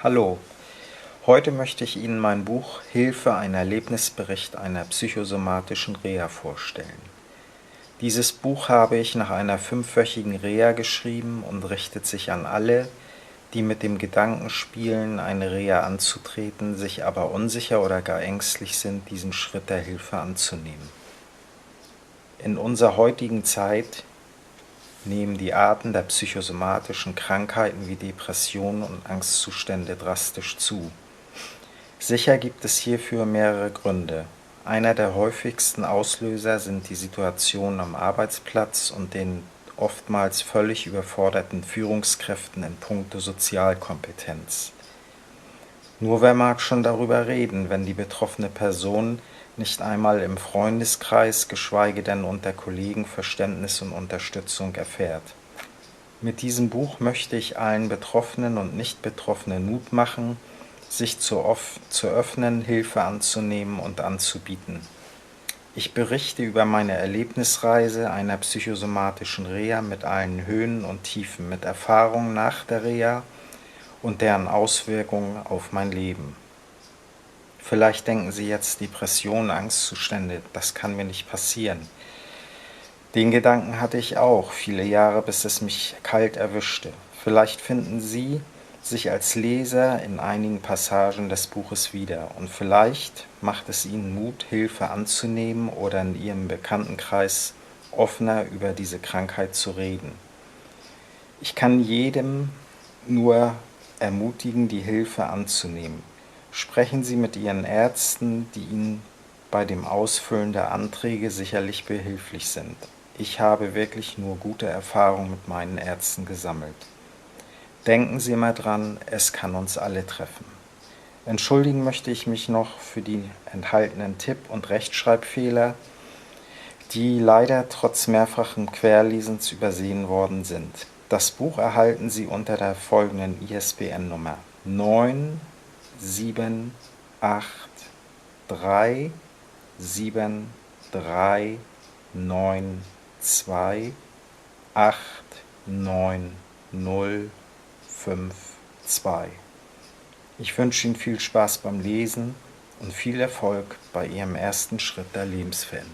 Hallo, heute möchte ich Ihnen mein Buch Hilfe, ein Erlebnisbericht einer psychosomatischen Reha vorstellen. Dieses Buch habe ich nach einer 5-wöchigen Reha geschrieben und richtet sich an alle, die mit dem Gedanken spielen, eine Reha anzutreten, sich aber unsicher oder gar ängstlich sind, diesen Schritt der Hilfe anzunehmen. In unserer heutigen Zeit nehmen die Arten der psychosomatischen Krankheiten wie Depressionen und Angstzustände drastisch zu. Sicher gibt es hierfür mehrere Gründe. Einer der häufigsten Auslöser sind die Situationen am Arbeitsplatz und den oftmals völlig überforderten Führungskräften in puncto Sozialkompetenz. Nur wer mag schon darüber reden, wenn die betroffene Person nicht einmal im Freundeskreis, geschweige denn unter Kollegen Verständnis und Unterstützung erfährt. Mit diesem Buch möchte ich allen Betroffenen und Nicht-Betroffenen Mut machen, sich zu öffnen, Hilfe anzunehmen und anzubieten. Ich berichte über meine Erlebnisreise einer psychosomatischen Reha mit allen Höhen und Tiefen, mit Erfahrungen nach der Reha und deren Auswirkungen auf mein Leben. Vielleicht denken Sie jetzt Depressionen, Angstzustände, das kann mir nicht passieren. Den Gedanken hatte ich auch viele Jahre, bis es mich kalt erwischte. Vielleicht finden Sie sich als Leser in einigen Passagen des Buches wieder und vielleicht macht es Ihnen Mut, Hilfe anzunehmen oder in Ihrem Bekanntenkreis offener über diese Krankheit zu reden. Ich kann jedem nur ermutigen, die Hilfe anzunehmen. Sprechen Sie mit Ihren Ärzten, die Ihnen bei dem Ausfüllen der Anträge sicherlich behilflich sind. Ich habe wirklich nur gute Erfahrungen mit meinen Ärzten gesammelt. Denken Sie mal dran, es kann uns alle treffen. Entschuldigen möchte ich mich noch für die enthaltenen Tipp- und Rechtschreibfehler, die leider trotz mehrfachen Querlesens übersehen worden sind. Das Buch erhalten Sie unter der folgenden ISBN-Nummer 97837928905 Ich wünsche Ihnen viel Spaß beim Lesen und viel Erfolg bei Ihrem ersten Schritt der Lebensveränderung.